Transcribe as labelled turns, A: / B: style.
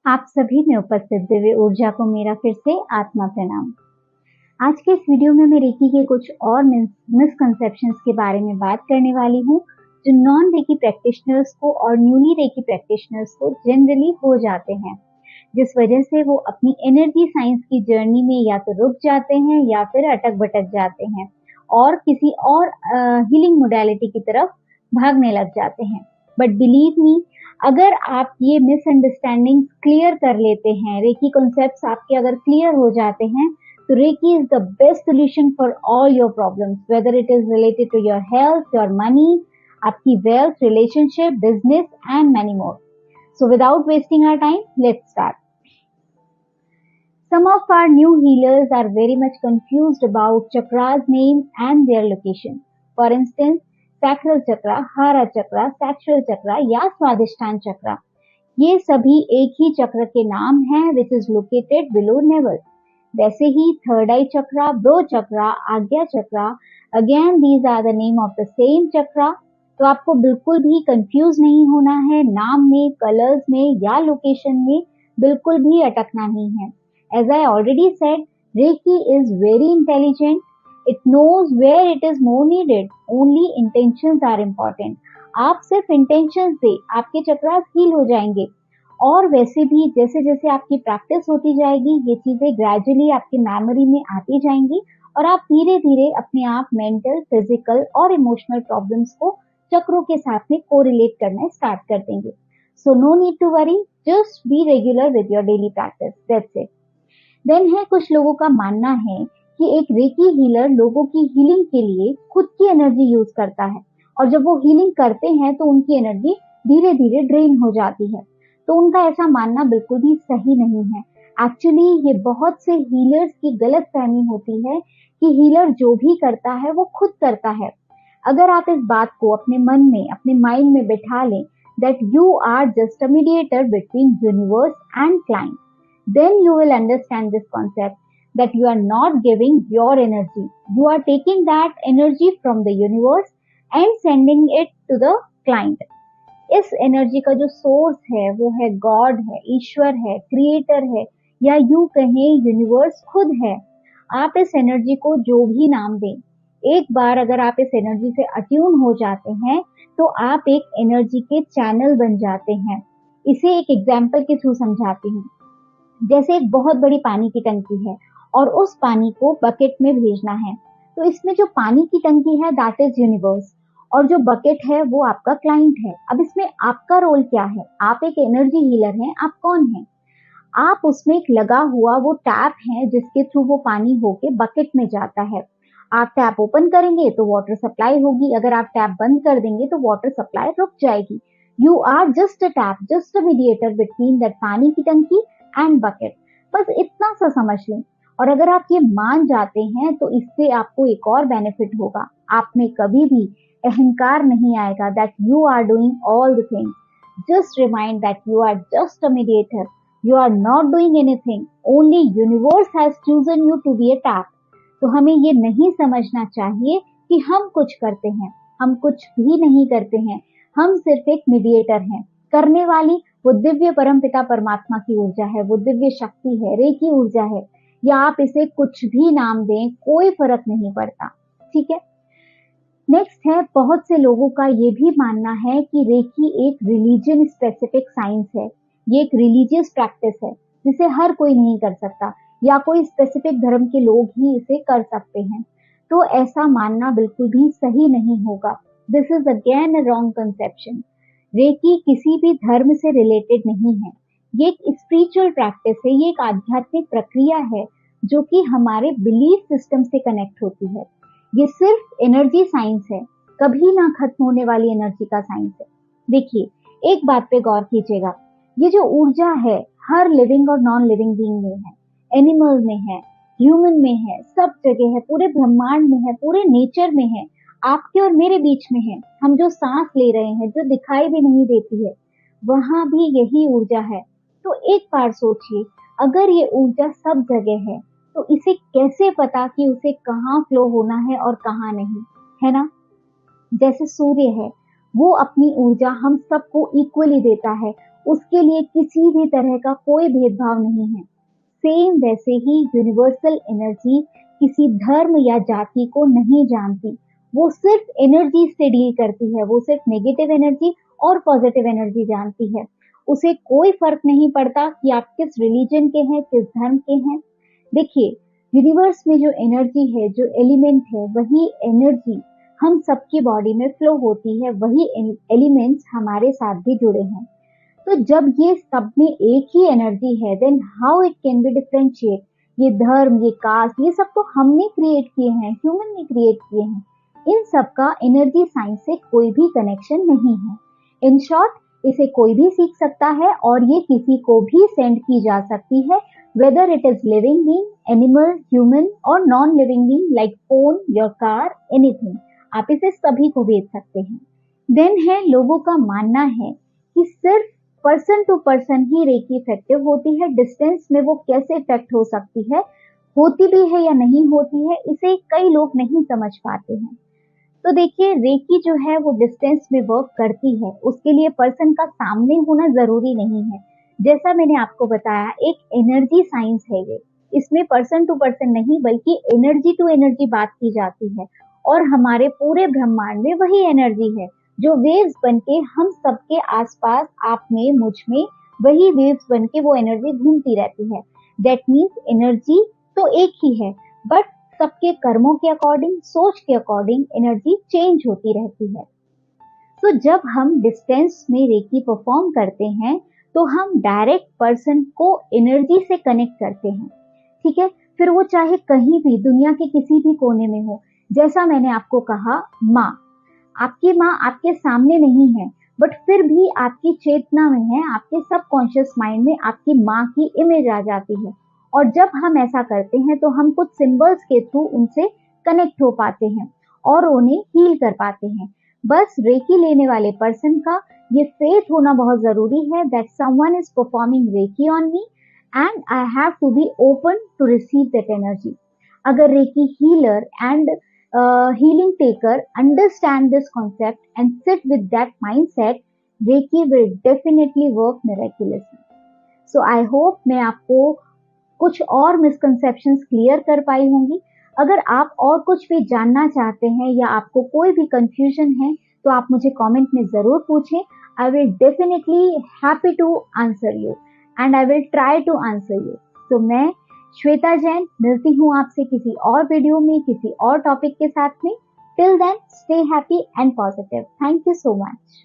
A: आप सभी में उपस्थित दिव्य ऊर्जा को मेरा फिर से आत्मा प्रणाम। आज के इस वीडियो में मैं रेकी के कुछ और मिसकंसेप्शंस के बारे में बात करने वाली हूँ जो नॉन रेकी प्रैक्टिशनर्स को और न्यूली रेकी प्रैक्टिशनर्स को जनरली हो जाते हैं, जिस वजह से वो अपनी एनर्जी साइंस की जर्नी में या तो रुक जाते हैं या फिर अटक भटक जाते हैं और किसी और हीलिंग मोडालिटी की तरफ भागने लग जाते हैं। बट बिलीव मी, अगर आप ये मिसअंडरस्टैंडिंग क्लियर कर लेते हैं, रेकी कॉन्सेप्ट्स आपके अगर क्लियर हो जाते हैं, तो reiki is the best solution for all your problems, whether it is related to your health, your money, आपकी wealth, relationship, business and many more. So without wasting our time, let's start. Some of our new healers are very much confused about chakras name and their location. For instance, sacral chakra, hara chakra, sexual chakra या स्वादिष्ठान चक्रा, ये सभी एक ही चक्र के नाम हैं which is located below navel. वैसे ही third आई चक्रा, bro चक्रा, आज्ञा चक्रा, again these are the name of the same chakra. तो आपको बिल्कुल भी कंफ्यूज नहीं होना है, नाम में, कलर्स में या लोकेशन में बिल्कुल भी अटकना नहीं है। As I already said, Reiki is very intelligent. It knows where it is more needed. Only intentions are important. आप सिर्फ intentions दे, आपके चक्रास हील हो जाएंगे। और वैसे भी जैसे जैसे आपकी प्रैक्टिस होती जाएगी, ये चीजें ग्रेजुअली आपकी मेमोरी में आती जाएंगी और आप धीरे धीरे अपने आप मेंटल, फिजिकल और इमोशनल प्रॉब्लम्स को चक्रों के साथ में कोरिलेट करना स्टार्ट कर देंगे। So no need to worry, just be regular with your daily practice, that's it. Then है कुछ लोगों का मानना है कि एक रेकी हीलर लोगों की हीलिंग के लिए खुद की एनर्जी यूज करता है और जब वो हीलिंग करते हैं तो उनकी एनर्जी धीरे धीरे ड्रेन हो जाती है। तो उनका ऐसा मानना बिल्कुल भी सही नहीं है। एक्चुअली ये बहुत से हीलर्स की गलत फहमी होती है कि हीलर जो भी करता है वो खुद करता है। अगर आप इस बात को अपने मन में, अपने माइंड में बैठा लें that you are just a mediator between universe and client, then you will understand this concept that you are not giving your energy. You are taking that energy from the universe and sending it to the client. इस energy का जो source है वो है God है, ईश्वर है, creator है या यूं कहें यूनिवर्स खुद है। आप इस एनर्जी को जो भी नाम दें, एक बार अगर आप इस एनर्जी से अट्यून हो जाते हैं तो आप एक एनर्जी के चैनल बन जाते हैं। इसे एक एग्जाम्पल के थ्रू समझाती हूँ। जैसे एक बहुत बड़ी पानी की टंकी है और उस पानी को बकेट में भेजना है, तो इसमें जो पानी की टंकी है दैट इज यूनिवर्स और जो बकेट है वो आपका क्लाइंट है। अब इसमें आपका रोल क्या है? आप एक एनर्जी हीलर हैं। आप कौन हैं? आप उसमें एक लगा हुआ वो टैप है जिसके थ्रू वो पानी होके बकेट में जाता है। आप टैप ओपन करेंगे तो वाटर सप्लाई होगी, अगर आप टैप बंद कर देंगे तो वाटर सप्लाई रुक जाएगी। You are just a tap, just a mediator between that पानी की टंकी एंड बकेट। बस इतना सा समझ लें। और अगर आप ये मान जाते हैं तो इससे आपको एक और बेनिफिट होगा। आप में कभी भी अहंकार नहीं आएगा that you are doing all the things. Just remind that you are just a mediator. You are not doing anything. Only universe has chosen you to be a tap. तो हमें ये नहीं समझना चाहिए कि हम कुछ करते हैं। हम कुछ भी नहीं करते हैं। हम सिर्फ एक मीडिएटर हैं। करने वाली वो दिव्य परमपिता परमात्मा की ऊर्जा है, वो दिव्य शक्ति है, रेकी ऊर्जा है, या आप इसे कुछ भी नाम दें, कोई फर्क नहीं पड़ता। ठीक है। नेक्स्ट है, बहुत से लोगों का ये भी मानना है कि रेकी एक रिलीजन स्पेसिफिक साइंस है। ये एक रिलीजियस प्रैक्टिस है जिसे हर कोई नहीं कर सकता या कोई स्पेसिफिक धर्म के लोग ही इसे कर सकते हैं। तो ऐसा मानना बिल्कुल भी सही नहीं होगा। This is again a wrong conception. Reiki किसी भी धर्म से रिलेटेड नहीं है। ये एक स्पिरिचुअल प्रैक्टिस है, ये एक आध्यात्मिक प्रक्रिया है जो कि हमारे बिलीफ सिस्टम से कनेक्ट होती है। ये सिर्फ एनर्जी साइंस है, कभी ना खत्म होने वाली एनर्जी का साइंस है। देखिए, एक बात पे गौर कीजिएगा, ये जो ऊर्जा है हर लिविंग और नॉन लिविंग बीइंग में है, एनिमल में है, ह्यूमन में है, सब जगह है, पूरे ब्रह्मांड में है, पूरे नेचर में है, आपके और मेरे बीच में है। हम जो सांस ले रहे हैं, जो दिखाई भी नहीं देती है, वहां भी यही ऊर्जा है। तो एक बार सोचिए, अगर ये ऊर्जा सब जगह है तो इसे कैसे पता कि उसे कहाँ फ्लो होना है और कहाँ नहीं, है ना? जैसे सूर्य है, वो अपनी ऊर्जा हम सबको इक्वली देता है। उसके लिए किसी भी तरह का कोई भेदभाव नहीं है। सेम वैसे ही यूनिवर्सल एनर्जी किसी धर्म या जाति को नहीं जानती, वो सिर्फ एनर्जी से डील करती है, वो सिर्फ नेगेटिव एनर्जी और पॉजिटिव एनर्जी जानती है। उसे कोई फर्क नहीं पड़ता कि आप किस रिलीजन के हैं, किस धर्म के हैं। देखिए, यूनिवर्स में जो एनर्जी है, जो एलिमेंट है, वही एनर्जी हम सबकी बॉडी में फ्लो होती है, वही एलिमेंट्स हमारे साथ भी जुड़े हैं। तो जब ये सब में एक ही एनर्जी है, then how it can be differentiate. ये धर्म, ये कास्ट, ये सब तो हमने क्रिएट किए हैं, ह्यूमन ने क्रिएट किए हैं। इन सब का एनर्जी साइंस से कोई भी कनेक्शन नहीं है। इन शॉर्ट, इसे कोई भी सीख सकता है और ये किसी को भी सेंड की जा सकती है, whether it is living being, animal, human और non living being like phone, your car, anything. आप इसे सभी को भेज सकते हैं। देन है, लोगों का मानना है कि सिर्फ पर्सन टू पर्सन ही रेकी इफेक्टिव होती है। डिस्टेंस में वो कैसे इफेक्ट हो सकती है, होती भी है या नहीं होती है, इसे कई लोग नहीं समझ पाते हैं। तो देखिए, रेकी जो है वो डिस्टेंस में वर्क करती है, उसके लिए पर्सन का सामने होना जरूरी नहीं है। जैसा मैंने आपको बताया, एक एनर्जी साइंस है ये। इसमें पर्सन टू पर्सन नहीं बल्कि एनर्जी टू एनर्जी बात की जाती है, और हमारे पूरे ब्रह्मांड में वही एनर्जी है जो वेव्स बनके हम सबके आसपास, आप में, मुझ में, वही वेव्स बनके वो एनर्जी घूमती रहती है। दैट मीन्स एनर्जी तो एक ही है, बट सबके कर्मों के अकॉर्डिंग, सोच के अकॉर्डिंग एनर्जी चेंज होती रहती है। तो जब हम डिस्टेंस में रेकी परफॉर्म करते हैं तो हम डायरेक्ट पर्सन को एनर्जी से कनेक्ट करते हैं, ठीक है। फिर वो चाहे कहीं भी दुनिया के किसी भी कोने में हो। जैसा मैंने आपको कहा, माँ, आपकी माँ आपके सामने नहीं है, बट फिर भी आपकी चेतना में है, आपके सबकॉन्शियस माइंड में आपकी माँ की इमेज आ जाती है। और जब हम ऐसा करते हैं तो हम कुछ सिंबल्स के थ्रू उनसे कनेक्ट हो पाते हैं और उन्हें हील कर पाते हैं। बस रेकी लेने वाले पर्सन का ये फेथ होना बहुत जरूरी है that someone is performing reiki on me and I have to be open to receive that energy. अगर reiki healer and healing taker understand this concept and sit with that mindset, Reiki will definitely work miraculously. So I hope मैं आपको कुछ और misconceptions clear कर पाई होंगी। अगर आप और कुछ भी जानना चाहते हैं या आपको कोई भी कंफ्यूजन है तो आप मुझे कमेंट में जरूर पूछें। I will definitely happy to answer you and I will try to answer you. तो मैं श्वेता जैन मिलती हूँ आपसे किसी और वीडियो में, किसी और टॉपिक के साथ में। Till then, stay happy and positive. Thank you so much.